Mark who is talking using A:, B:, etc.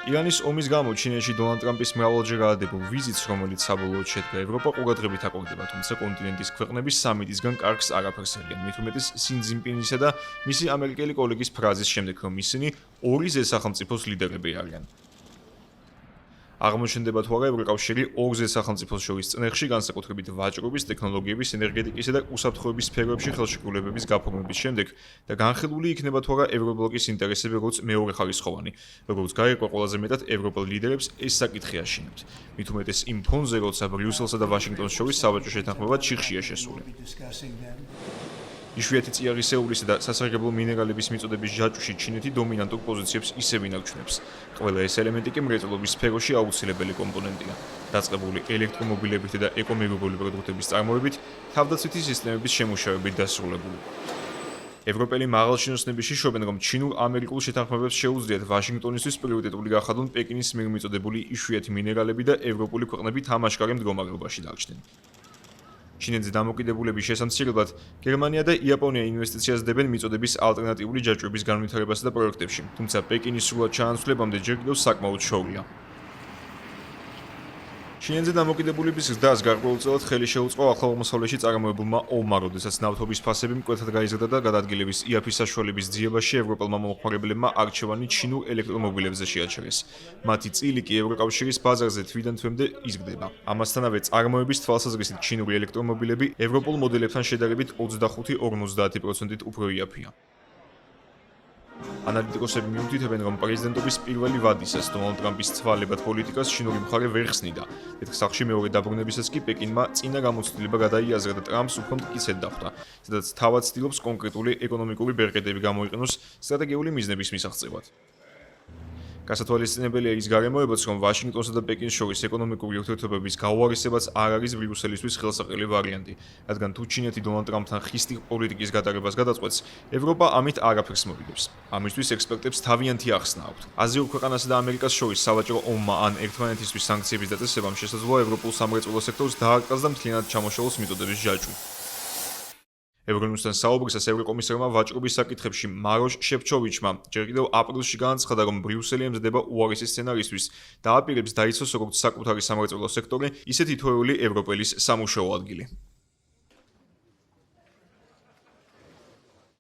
A: ირანის ომის გამო ჩინეთში დონალდ ტრამპის მრავალჯერ გადადებულ ვიზიტს, რომელიც საბოლოოდ შედგა ევროპა ყურადღებით აკონდება, თუმცა კონტინენტის ქვეყნების სამედისგან კარგს არაფერს ელიან. მით უმეტეს სინ ძინპინისა და მისი ამერიკელი კოლეგის ფრაზის შემდეგ, რომ ისინი ორი ზედსახელმწიფოს ლიდერები არიან. აღმოჩნდება თუ არა ევროკავშირი ორ ზედსახელმწიფოს შორის წნეხში, განსაკუთრებით ვაჭრობის, ტექნოლოგიების, ენერგეტიკისა და უსაფრთხოების სფეროებში ხელშეკრულებების გაფორმების შემდეგ და განხილული იქნება თუ არა ევრობლოკის ინტერესები როგორც მეორეხარისხოვანი, როგორც გაირკვა ყველაზე მეტად ევროპელ ლიდერებს ეს საკითხი აშინებთ. მით უმეტეს იმ ფონზე, როცა ბრიუსელსა და ვაშინგტონს შორის სავაჭრო შეთანხმება ჩიხშია შესული. იშვიათი წიაღისეულისა და სასარგებლო მინერალების მიწოდების ჯაჭვში ჩინეთი დომინანტურ პოზიციებს ისევ ინარჩუნებს. ყველა ეს ელემენტი კი მრეწველობის სფეროში აუცილებელი კომპონენტია. დაწყებული ელექტრომობილებითა და ეკომეგობილი პროდუქტების წარმოებით, თავდაცვითი სისტემების შემუშავებით დასრულებული. ევროპელი მაღალჩინოსნები შიშობენ, რომ ჩინურ-ამერიკულ შეთანხმებებს შეუძლიათ ვაშინგტონისთვის პრიორიტეტული გახადონ პეკინის მიერ მიწოდებული იშვიათი მინერალები და ევროპული ქვეყნები თამაშკარე მდგომარეობაში დარჩნენ. ჩინეთზე დამოკიდებულების შესამცირებლად გერმანია და იაპონია ინვესტიციას დებენ მიწოდების ალტერნატიული ჯაჭვების განვითარებასა და პროექტებში, თუმცა პეკინის სრულად ჩაანაცვლებამდე ჯერ კიდევ საკმაოდ შორია. ჩინეთზე დამოკიდებულების ზრდას გარკვეულწილად ხელი შეუწყო ახლომოსავლეთში წარმოებულმა ომმა, როდესაც ნავთობის ფასები მკვეთრად გაიზრდა და გადაადგილების იაფის საშუალების ძიებაში ევროპელმა მომხმარებლებმა არჩევანი ჩინურ ელექტრომობილებზე შეაჩერეს. მათი წილი კი ევროკავშირის ბაზარზე თვიდან თვემდე იზრდება. ამასთანავე წარმოების თვალსაზრისით ჩინური ელექტრომობილები ევროპულ მოდელებთან შედარებით 25-50%-ით უფრო იაფია. ანალიტიკოსები მიუთითებენ, რომ პრეზიდენტობის პირველი ვადისას დონალდ ტრამპის ცვალებად პოლიტიკას ჩინური მხარე ვერ ხსნიდა. თეთრ მეორე დაბრუნებისას კი პეკინმა წინა გამოცდილება გადაიაზრა და ტრამპს უფრო მტკიცედ დახვდა, სადაც თავად ცდილობს კონკრეტული ეკონომიკური ბერკეტები გამოიყენოს სტრატეგიული მიზნების მისაღწევად. გასათვალისწინებელია ის გარემოებაც, რომ ვაშინგტონსა და პეკინს შორის ეკონომიკური ურთიერთობების გაუარესებაც არ არის ბრიუსელისთვის ხელსაყრელი ვარიანტი, რადგან თუ ჩინეთი დონალდ ტრამპთან ხისტი პოლიტიკის გადაღებას გადაწყვეტს, ევროპა ამით არაფერს მოვიდებს. ამისთვის ექსპერტებს თავიანთი ახსნა აქვთ. აზიურ ქვეყანასა და ამერიკას შორის სავაჭრო ომმა ან ერთმანეთისთვის სანქციების დაწესებამ შესაძლოა ევროპულ სამრეწველო სექტორს დაარყას და მთლიანად ჩამოშალოს მიწოდების ჯაჭვი. ევრონუსთან საუბრისას ევროკომისარმა ვაჭრობის საკითხებში მაროშ შეფჩოვიჩმა ჯერ კიდევ აპრილში განაცხადა, რომ ბრიუსელი ემზადება უარესი სცენარისთვის და აპირებს დაიცვას როგორც საკუთარი სამრეწველო სექტორი, ისე თითოეული ევროპელის სამუშაო ადგილი.